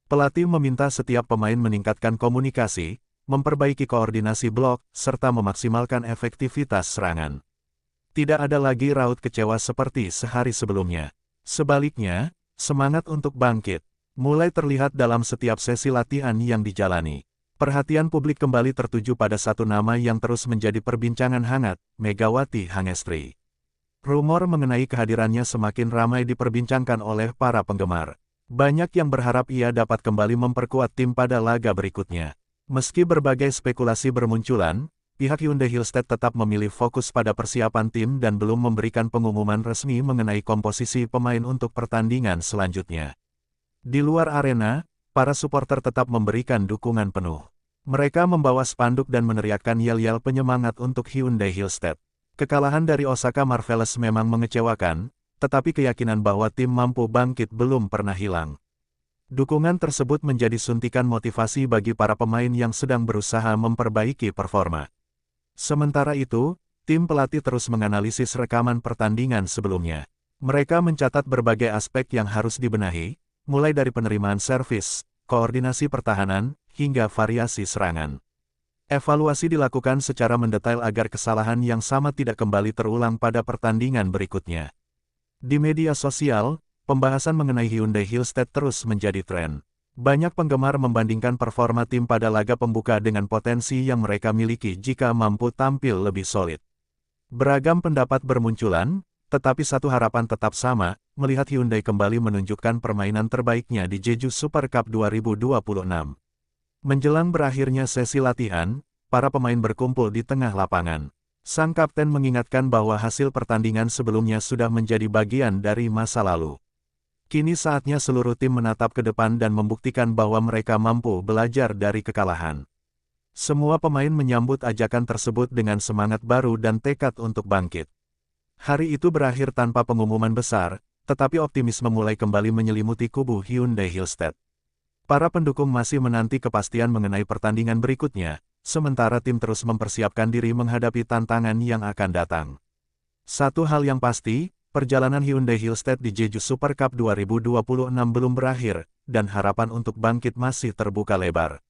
Pelatih meminta setiap pemain meningkatkan komunikasi, memperbaiki koordinasi blok, serta memaksimalkan efektivitas serangan. Tidak ada lagi raut kecewa seperti sehari sebelumnya. Sebaliknya, semangat untuk bangkit mulai terlihat dalam setiap sesi latihan yang dijalani. Perhatian publik kembali tertuju pada satu nama yang terus menjadi perbincangan hangat, Megawati Hangestri. Rumor mengenai kehadirannya semakin ramai diperbincangkan oleh para penggemar. Banyak yang berharap ia dapat kembali memperkuat tim pada laga berikutnya. Meski berbagai spekulasi bermunculan, pihak Hyundai Hillstead tetap memilih fokus pada persiapan tim dan belum memberikan pengumuman resmi mengenai komposisi pemain untuk pertandingan selanjutnya. Di luar arena, para supporter tetap memberikan dukungan penuh. Mereka membawa spanduk dan meneriakkan yel-yel penyemangat untuk Hyundai Hillstead. Kekalahan dari Osaka Marvelous memang mengecewakan, tetapi keyakinan bahwa tim mampu bangkit belum pernah hilang. Dukungan tersebut menjadi suntikan motivasi bagi para pemain yang sedang berusaha memperbaiki performa. Sementara itu, tim pelatih terus menganalisis rekaman pertandingan sebelumnya. Mereka mencatat berbagai aspek yang harus dibenahi, mulai dari penerimaan servis, koordinasi pertahanan, hingga variasi serangan. Evaluasi dilakukan secara mendetail agar kesalahan yang sama tidak kembali terulang pada pertandingan berikutnya. Di media sosial, pembahasan mengenai Hyundai Hillstead terus menjadi tren. Banyak penggemar membandingkan performa tim pada laga pembuka dengan potensi yang mereka miliki jika mampu tampil lebih solid. Beragam pendapat bermunculan, tetapi satu harapan tetap sama, melihat Hyundai kembali menunjukkan permainan terbaiknya di Jeju Super Cup 2026. Menjelang berakhirnya sesi latihan, para pemain berkumpul di tengah lapangan. Sang kapten mengingatkan bahwa hasil pertandingan sebelumnya sudah menjadi bagian dari masa lalu. Kini saatnya seluruh tim menatap ke depan dan membuktikan bahwa mereka mampu belajar dari kekalahan. Semua pemain menyambut ajakan tersebut dengan semangat baru dan tekad untuk bangkit. Hari itu berakhir tanpa pengumuman besar, tetapi optimisme mulai kembali menyelimuti kubu Hyundai Hillstead. Para pendukung masih menanti kepastian mengenai pertandingan berikutnya, sementara tim terus mempersiapkan diri menghadapi tantangan yang akan datang. Satu hal yang pasti, perjalanan Hyundai Hillstead di Jeju Super Cup 2026 belum berakhir, dan harapan untuk bangkit masih terbuka lebar.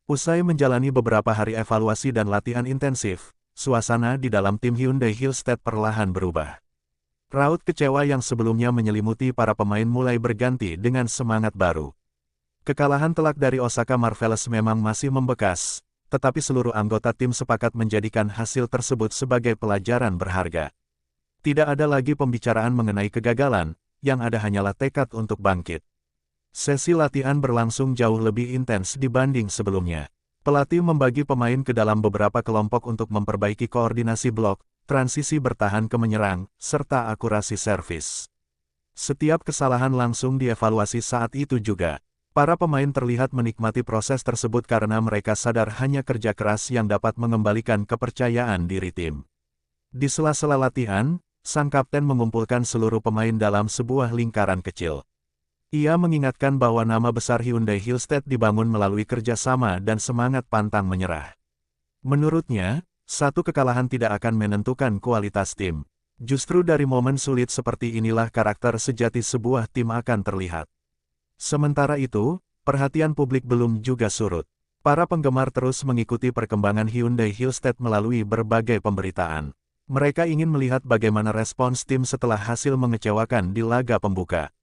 Usai menjalani beberapa hari evaluasi dan latihan intensif, suasana di dalam tim Hyundai Hillstead perlahan berubah. Raut kecewa yang sebelumnya menyelimuti para pemain mulai berganti dengan semangat baru. Kekalahan telak dari Osaka Marvelous memang masih membekas, tetapi seluruh anggota tim sepakat menjadikan hasil tersebut sebagai pelajaran berharga. Tidak ada lagi pembicaraan mengenai kegagalan, yang ada hanyalah tekad untuk bangkit. Sesi latihan berlangsung jauh lebih intens dibanding sebelumnya. Pelatih membagi pemain ke dalam beberapa kelompok untuk memperbaiki koordinasi blok, transisi bertahan ke menyerang, serta akurasi servis. Setiap kesalahan langsung dievaluasi saat itu juga. Para pemain terlihat menikmati proses tersebut karena mereka sadar hanya kerja keras yang dapat mengembalikan kepercayaan diri tim. Di sela-sela latihan, sang kapten mengumpulkan seluruh pemain dalam sebuah lingkaran kecil. Ia mengingatkan bahwa nama besar Hyundai Hillstead dibangun melalui kerjasama dan semangat pantang menyerah. Menurutnya, satu kekalahan tidak akan menentukan kualitas tim. Justru dari momen sulit seperti inilah karakter sejati sebuah tim akan terlihat. Sementara itu, perhatian publik belum juga surut. Para penggemar terus mengikuti perkembangan Hyundai Hillstead melalui berbagai pemberitaan. Mereka ingin melihat bagaimana respons tim setelah hasil mengecewakan di laga pembuka.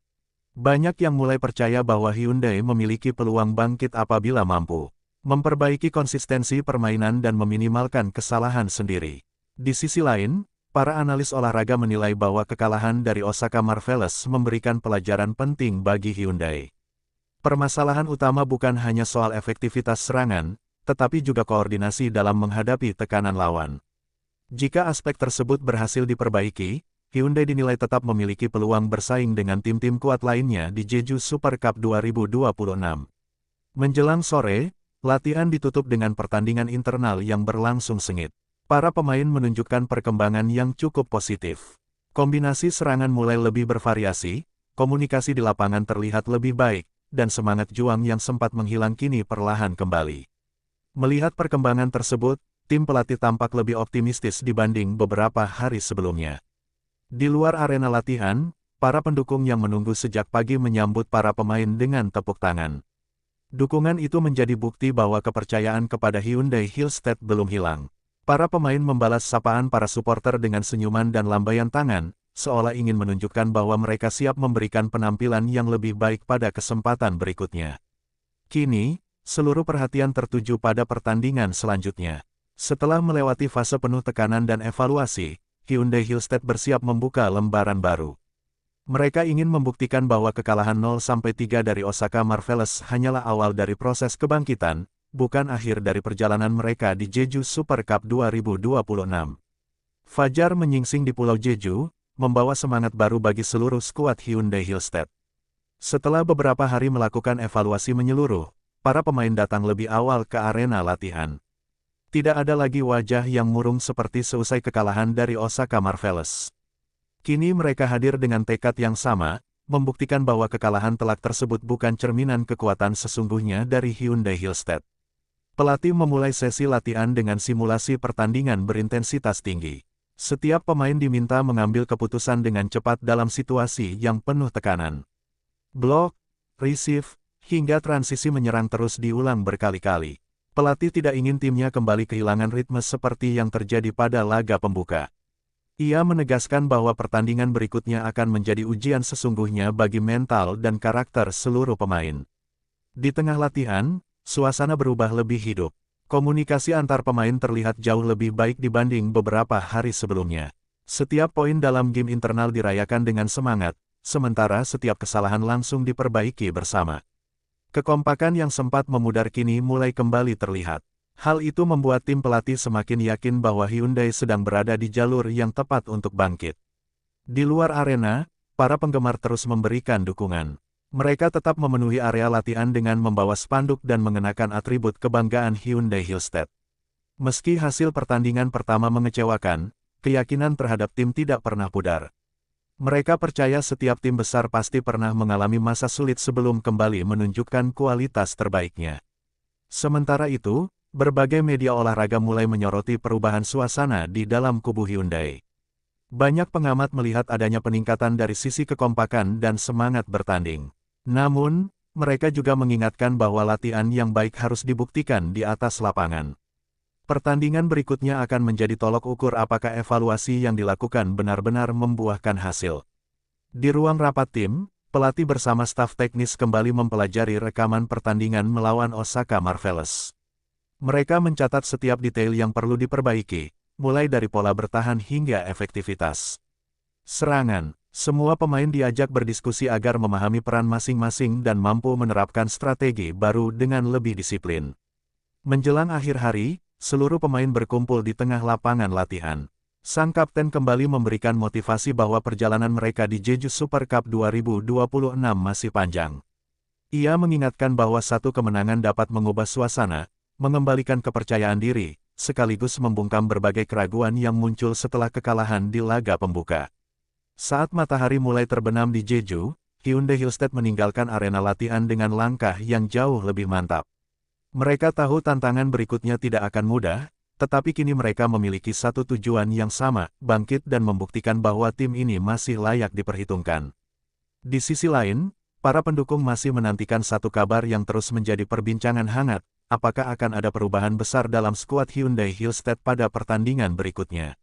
Banyak yang mulai percaya bahwa Hyundai memiliki peluang bangkit apabila mampu memperbaiki konsistensi permainan dan meminimalkan kesalahan sendiri. Di sisi lain, para analis olahraga menilai bahwa kekalahan dari Osaka Marvelous memberikan pelajaran penting bagi Hyundai. Permasalahan utama bukan hanya soal efektivitas serangan, tetapi juga koordinasi dalam menghadapi tekanan lawan. Jika aspek tersebut berhasil diperbaiki, Hyundai dinilai tetap memiliki peluang bersaing dengan tim-tim kuat lainnya di Jeju Super Cup 2026. Menjelang sore, latihan ditutup dengan pertandingan internal yang berlangsung sengit. Para pemain menunjukkan perkembangan yang cukup positif. Kombinasi serangan mulai lebih bervariasi, komunikasi di lapangan terlihat lebih baik, dan semangat juang yang sempat menghilang kini perlahan kembali. Melihat perkembangan tersebut, tim pelatih tampak lebih optimistis dibanding beberapa hari sebelumnya. Di luar arena latihan, para pendukung yang menunggu sejak pagi menyambut para pemain dengan tepuk tangan. Dukungan itu menjadi bukti bahwa kepercayaan kepada Hyundai Hillstead belum hilang. Para pemain membalas sapaan para supporter dengan senyuman dan lambaian tangan, seolah ingin menunjukkan bahwa mereka siap memberikan penampilan yang lebih baik pada kesempatan berikutnya. Kini, seluruh perhatian tertuju pada pertandingan selanjutnya. Setelah melewati fase penuh tekanan dan evaluasi, Hyundai Hillstead bersiap membuka lembaran baru. Mereka ingin membuktikan bahwa kekalahan 0-3 dari Osaka Marvelous hanyalah awal dari proses kebangkitan, bukan akhir dari perjalanan mereka di Jeju Super Cup 2026. Fajar menyingsing di Pulau Jeju, membawa semangat baru bagi seluruh skuad Hyundai Hillstead. Setelah beberapa hari melakukan evaluasi menyeluruh, para pemain datang lebih awal ke arena latihan. Tidak ada lagi wajah yang murung seperti seusai kekalahan dari Osaka Marvelous. Kini mereka hadir dengan tekad yang sama, membuktikan bahwa kekalahan telak tersebut bukan cerminan kekuatan sesungguhnya dari Hyundai Hillstead. Pelatih memulai sesi latihan dengan simulasi pertandingan berintensitas tinggi. Setiap pemain diminta mengambil keputusan dengan cepat dalam situasi yang penuh tekanan. Blok, receive, hingga transisi menyerang terus diulang berkali-kali. Pelatih tidak ingin timnya kembali kehilangan ritme seperti yang terjadi pada laga pembuka. Ia menegaskan bahwa pertandingan berikutnya akan menjadi ujian sesungguhnya bagi mental dan karakter seluruh pemain. Di tengah latihan, suasana berubah lebih hidup. Komunikasi antar pemain terlihat jauh lebih baik dibanding beberapa hari sebelumnya. Setiap poin dalam game internal dirayakan dengan semangat, sementara setiap kesalahan langsung diperbaiki bersama. Kekompakan yang sempat memudar kini mulai kembali terlihat. Hal itu membuat tim pelatih semakin yakin bahwa Hyundai sedang berada di jalur yang tepat untuk bangkit. Di luar arena, para penggemar terus memberikan dukungan. Mereka tetap memenuhi area latihan dengan membawa spanduk dan mengenakan atribut kebanggaan Hyundai Hillstead. Meski hasil pertandingan pertama mengecewakan, keyakinan terhadap tim tidak pernah pudar. Mereka percaya setiap tim besar pasti pernah mengalami masa sulit sebelum kembali menunjukkan kualitas terbaiknya. Sementara itu, berbagai media olahraga mulai menyoroti perubahan suasana di dalam kubu Hyundai. Banyak pengamat melihat adanya peningkatan dari sisi kekompakan dan semangat bertanding. Namun, mereka juga mengingatkan bahwa latihan yang baik harus dibuktikan di atas lapangan. Pertandingan berikutnya akan menjadi tolok ukur apakah evaluasi yang dilakukan benar-benar membuahkan hasil. Di ruang rapat tim, pelatih bersama staf teknis kembali mempelajari rekaman pertandingan melawan Osaka Marvelous. Mereka mencatat setiap detail yang perlu diperbaiki, mulai dari pola bertahan hingga efektivitas serangan. Semua pemain diajak berdiskusi agar memahami peran masing-masing dan mampu menerapkan strategi baru dengan lebih disiplin. Menjelang akhir hari, seluruh pemain berkumpul di tengah lapangan latihan. Sang kapten kembali memberikan motivasi bahwa perjalanan mereka di Jeju Super Cup 2026 masih panjang. Ia mengingatkan bahwa satu kemenangan dapat mengubah suasana, mengembalikan kepercayaan diri, sekaligus membungkam berbagai keraguan yang muncul setelah kekalahan di laga pembuka. Saat matahari mulai terbenam di Jeju, Hyundai Hillstead meninggalkan arena latihan dengan langkah yang jauh lebih mantap. Mereka tahu tantangan berikutnya tidak akan mudah, tetapi kini mereka memiliki satu tujuan yang sama, bangkit dan membuktikan bahwa tim ini masih layak diperhitungkan. Di sisi lain, para pendukung masih menantikan satu kabar yang terus menjadi perbincangan hangat, apakah akan ada perubahan besar dalam skuad Hyundai Hillstead pada pertandingan berikutnya.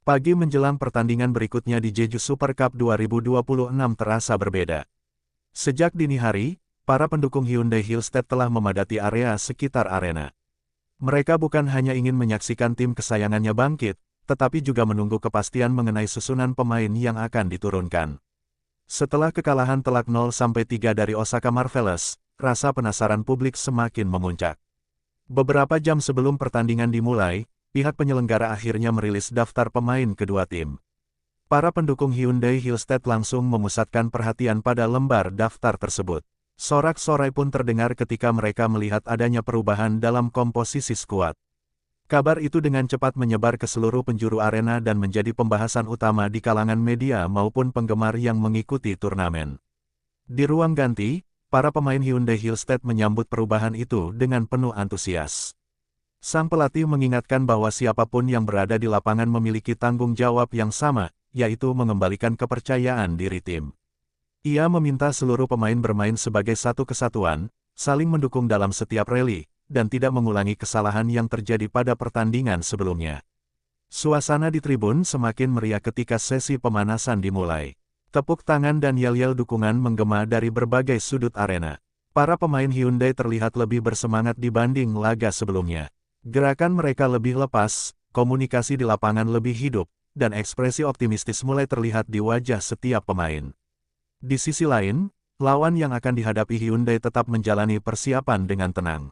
Pagi menjelang pertandingan berikutnya di Jeju Super Cup 2026 terasa berbeda. Sejak dini hari, para pendukung Hyundai Hillstead telah memadati area sekitar arena. Mereka bukan hanya ingin menyaksikan tim kesayangannya bangkit, tetapi juga menunggu kepastian mengenai susunan pemain yang akan diturunkan. Setelah kekalahan telak 0-3 dari Osaka Marvelous, rasa penasaran publik semakin memuncak. Beberapa jam sebelum pertandingan dimulai, pihak penyelenggara akhirnya merilis daftar pemain kedua tim. Para pendukung Hyundai Hillstead langsung memusatkan perhatian pada lembar daftar tersebut. Sorak-sorai pun terdengar ketika mereka melihat adanya perubahan dalam komposisi skuad. Kabar itu dengan cepat menyebar ke seluruh penjuru arena dan menjadi pembahasan utama di kalangan media maupun penggemar yang mengikuti turnamen. Di ruang ganti, para pemain Hyundai Hillstead menyambut perubahan itu dengan penuh antusias. Sang pelatih mengingatkan bahwa siapapun yang berada di lapangan memiliki tanggung jawab yang sama, yaitu mengembalikan kepercayaan diri tim. Ia meminta seluruh pemain bermain sebagai satu kesatuan, saling mendukung dalam setiap rally, dan tidak mengulangi kesalahan yang terjadi pada pertandingan sebelumnya. Suasana di tribun semakin meriah ketika sesi pemanasan dimulai. Tepuk tangan dan yel-yel dukungan menggema dari berbagai sudut arena. Para pemain Hyundai terlihat lebih bersemangat dibanding laga sebelumnya. Gerakan mereka lebih lepas, komunikasi di lapangan lebih hidup, dan ekspresi optimistis mulai terlihat di wajah setiap pemain. Di sisi lain, lawan yang akan dihadapi Hyundai tetap menjalani persiapan dengan tenang.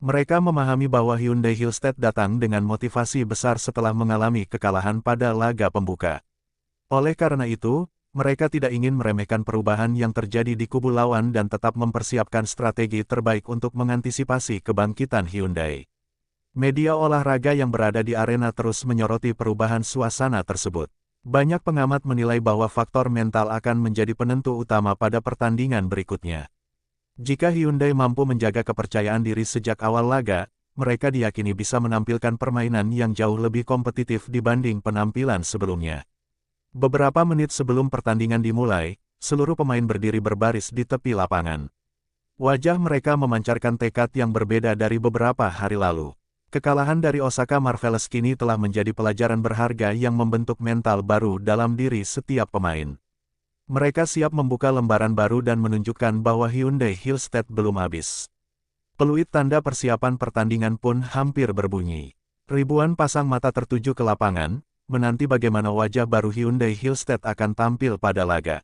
Mereka memahami bahwa Hyundai Hillstead datang dengan motivasi besar setelah mengalami kekalahan pada laga pembuka. Oleh karena itu, mereka tidak ingin meremehkan perubahan yang terjadi di kubu lawan dan tetap mempersiapkan strategi terbaik untuk mengantisipasi kebangkitan Hyundai. Media olahraga yang berada di arena terus menyoroti perubahan suasana tersebut. Banyak pengamat menilai bahwa faktor mental akan menjadi penentu utama pada pertandingan berikutnya. Jika Hyundai mampu menjaga kepercayaan diri sejak awal laga, mereka diyakini bisa menampilkan permainan yang jauh lebih kompetitif dibanding penampilan sebelumnya. Beberapa menit sebelum pertandingan dimulai, seluruh pemain berdiri berbaris di tepi lapangan. Wajah mereka memancarkan tekad yang berbeda dari beberapa hari lalu. Kekalahan dari Osaka Marvelous kini telah menjadi pelajaran berharga yang membentuk mental baru dalam diri setiap pemain. Mereka siap membuka lembaran baru dan menunjukkan bahwa Hyundai Hillstead belum habis. Peluit tanda persiapan pertandingan pun hampir berbunyi. Ribuan pasang mata tertuju ke lapangan, menanti bagaimana wajah baru Hyundai Hillstead akan tampil pada laga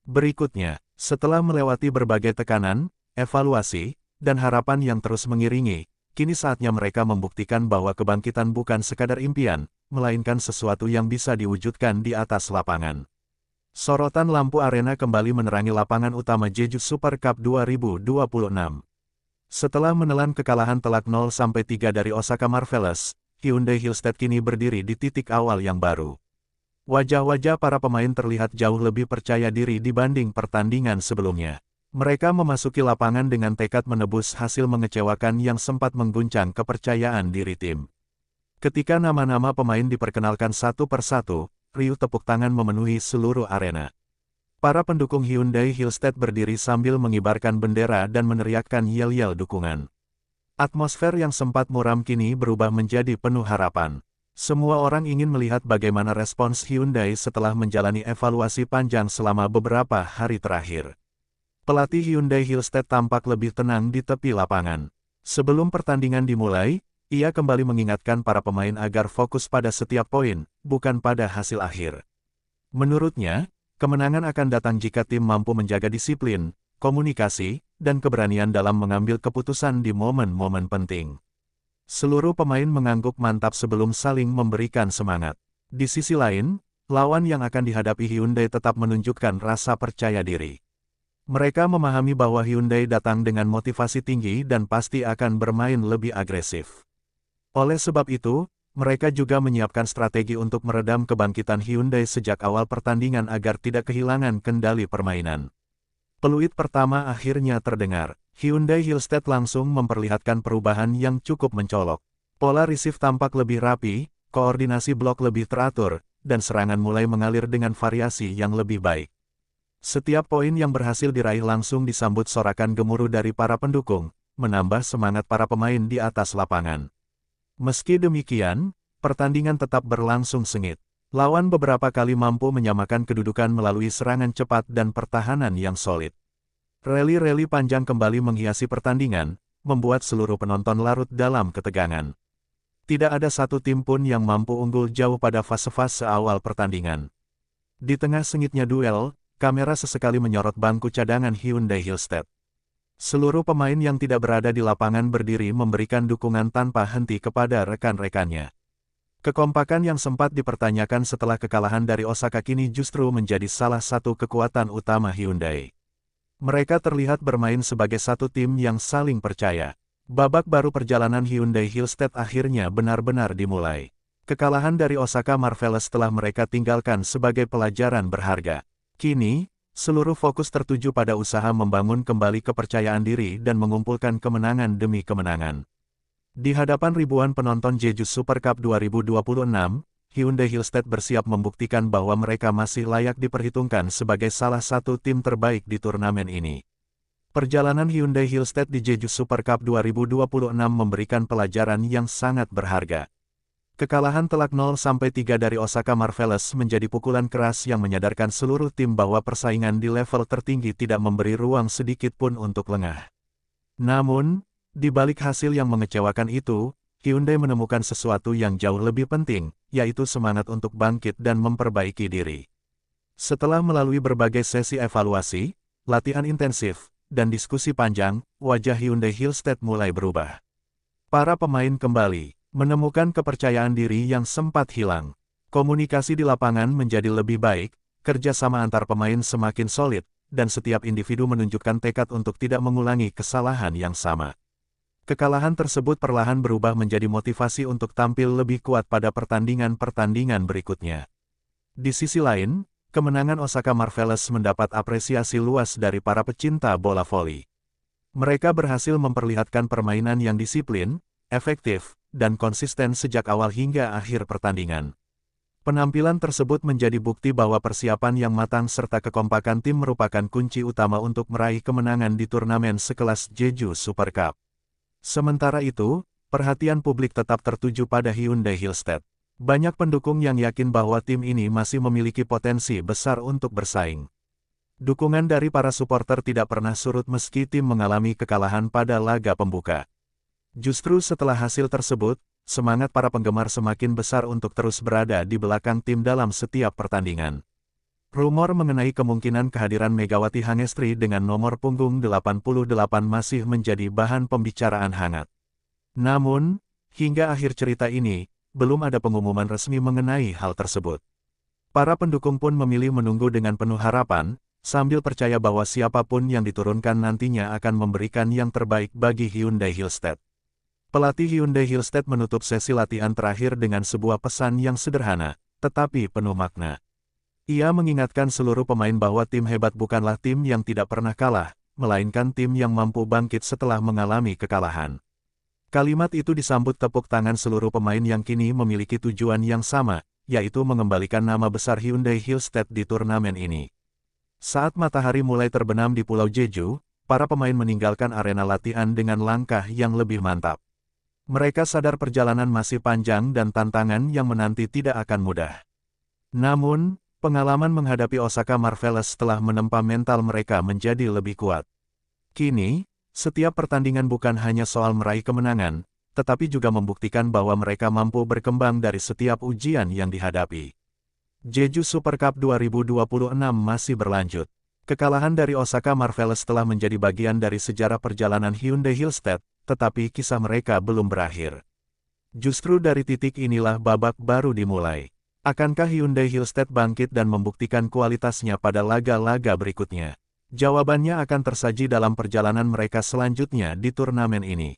berikutnya. Setelah melewati berbagai tekanan, evaluasi, dan harapan yang terus mengiringi, kini saatnya mereka membuktikan bahwa kebangkitan bukan sekadar impian, melainkan sesuatu yang bisa diwujudkan di atas lapangan. Sorotan lampu arena kembali menerangi lapangan utama Jeju Super Cup 2026. Setelah menelan kekalahan telak 0-3 dari Osaka Marvelous, Hyundai Hillstead kini berdiri di titik awal yang baru. Wajah-wajah para pemain terlihat jauh lebih percaya diri dibanding pertandingan sebelumnya. Mereka memasuki lapangan dengan tekad menebus hasil mengecewakan yang sempat mengguncang kepercayaan diri tim. Ketika nama-nama pemain diperkenalkan satu persatu, riuh tepuk tangan memenuhi seluruh arena. Para pendukung Hyundai Hillstead berdiri sambil mengibarkan bendera dan meneriakkan yel-yel dukungan. Atmosfer yang sempat muram kini berubah menjadi penuh harapan. Semua orang ingin melihat bagaimana respons Hyundai setelah menjalani evaluasi panjang selama beberapa hari terakhir. Pelatih Hyundai Hillstead tampak lebih tenang di tepi lapangan. Sebelum pertandingan dimulai, ia kembali mengingatkan para pemain agar fokus pada setiap poin, bukan pada hasil akhir. Menurutnya, kemenangan akan datang jika tim mampu menjaga disiplin, komunikasi, dan keberanian dalam mengambil keputusan di momen-momen penting. Seluruh pemain mengangguk mantap sebelum saling memberikan semangat. Di sisi lain, lawan yang akan dihadapi Hyundai tetap menunjukkan rasa percaya diri. Mereka memahami bahwa Hyundai datang dengan motivasi tinggi dan pasti akan bermain lebih agresif. Oleh sebab itu, mereka juga menyiapkan strategi untuk meredam kebangkitan Hyundai sejak awal pertandingan agar tidak kehilangan kendali permainan. Peluit pertama akhirnya terdengar. Hyundai Hillstead langsung memperlihatkan perubahan yang cukup mencolok. Pola receive tampak lebih rapi, koordinasi blok lebih teratur, dan serangan mulai mengalir dengan variasi yang lebih baik. Setiap poin yang berhasil diraih langsung disambut sorakan gemuruh dari para pendukung, menambah semangat para pemain di atas lapangan. Meski demikian, pertandingan tetap berlangsung sengit. Lawan beberapa kali mampu menyamakan kedudukan melalui serangan cepat dan pertahanan yang solid. Rally-rally panjang kembali menghiasi pertandingan, membuat seluruh penonton larut dalam ketegangan. Tidak ada satu tim pun yang mampu unggul jauh pada fase-fase awal pertandingan. Di tengah sengitnya duel, kamera sesekali menyorot bangku cadangan Hyundai Hillstead. Seluruh pemain yang tidak berada di lapangan berdiri memberikan dukungan tanpa henti kepada rekan-rekannya. Kekompakan yang sempat dipertanyakan setelah kekalahan dari Osaka kini justru menjadi salah satu kekuatan utama Hyundai. Mereka terlihat bermain sebagai satu tim yang saling percaya. Babak baru perjalanan Hyundai Hillstead akhirnya benar-benar dimulai. Kekalahan dari Osaka Marvelous telah mereka tinggalkan sebagai pelajaran berharga. Kini, seluruh fokus tertuju pada usaha membangun kembali kepercayaan diri dan mengumpulkan kemenangan demi kemenangan. Di hadapan ribuan penonton Jeju Super Cup 2026, Hyundai Hillstead bersiap membuktikan bahwa mereka masih layak diperhitungkan sebagai salah satu tim terbaik di turnamen ini. Perjalanan Hyundai Hillstead di Jeju Super Cup 2026 memberikan pelajaran yang sangat berharga. Kekalahan telak 0-3 dari Osaka Marvelous menjadi pukulan keras yang menyadarkan seluruh tim bahwa persaingan di level tertinggi tidak memberi ruang sedikit pun untuk lengah. Namun, di balik hasil yang mengecewakan itu, Hyundai menemukan sesuatu yang jauh lebih penting, yaitu semangat untuk bangkit dan memperbaiki diri. Setelah melalui berbagai sesi evaluasi, latihan intensif, dan diskusi panjang, wajah Hyundai Hillstead mulai berubah. Para pemain kembali menemukan kepercayaan diri yang sempat hilang. Komunikasi di lapangan menjadi lebih baik, kerjasama antar pemain semakin solid, dan setiap individu menunjukkan tekad untuk tidak mengulangi kesalahan yang sama. Kekalahan tersebut perlahan berubah menjadi motivasi untuk tampil lebih kuat pada pertandingan-pertandingan berikutnya. Di sisi lain, kemenangan Osaka Marvelous mendapat apresiasi luas dari para pecinta bola voli. Mereka berhasil memperlihatkan permainan yang disiplin, efektif, dan konsisten sejak awal hingga akhir pertandingan. Penampilan tersebut menjadi bukti bahwa persiapan yang matang serta kekompakan tim merupakan kunci utama untuk meraih kemenangan di turnamen sekelas Jeju Super Cup. Sementara itu, perhatian publik tetap tertuju pada Hyundai Hillstead. Banyak pendukung yang yakin bahwa tim ini masih memiliki potensi besar untuk bersaing. Dukungan dari para supporter tidak pernah surut meski tim mengalami kekalahan pada laga pembuka. Justru setelah hasil tersebut, semangat para penggemar semakin besar untuk terus berada di belakang tim dalam setiap pertandingan. Rumor mengenai kemungkinan kehadiran Megawati Hangestri dengan nomor punggung 88 masih menjadi bahan pembicaraan hangat. Namun, hingga akhir cerita ini, belum ada pengumuman resmi mengenai hal tersebut. Para pendukung pun memilih menunggu dengan penuh harapan, sambil percaya bahwa siapapun yang diturunkan nantinya akan memberikan yang terbaik bagi Hyundai Hillstead. Pelatih Hyundai Hillstead menutup sesi latihan terakhir dengan sebuah pesan yang sederhana, tetapi penuh makna. Ia mengingatkan seluruh pemain bahwa tim hebat bukanlah tim yang tidak pernah kalah, melainkan tim yang mampu bangkit setelah mengalami kekalahan. Kalimat itu disambut tepuk tangan seluruh pemain yang kini memiliki tujuan yang sama, yaitu mengembalikan nama besar Hyundai Hillstead di turnamen ini. Saat matahari mulai terbenam di Pulau Jeju, para pemain meninggalkan arena latihan dengan langkah yang lebih mantap. Mereka sadar perjalanan masih panjang dan tantangan yang menanti tidak akan mudah. Namun, pengalaman menghadapi Osaka Marvelous telah menempa mental mereka menjadi lebih kuat. Kini, setiap pertandingan bukan hanya soal meraih kemenangan, tetapi juga membuktikan bahwa mereka mampu berkembang dari setiap ujian yang dihadapi. Jeju Super Cup 2026 masih berlanjut. Kekalahan dari Osaka Marvelous telah menjadi bagian dari sejarah perjalanan Hyundai Hillstead, tetapi kisah mereka belum berakhir. Justru dari titik inilah babak baru dimulai. Akankah Hyundai Hillstead bangkit dan membuktikan kualitasnya pada laga-laga berikutnya? Jawabannya akan tersaji dalam perjalanan mereka selanjutnya di turnamen ini.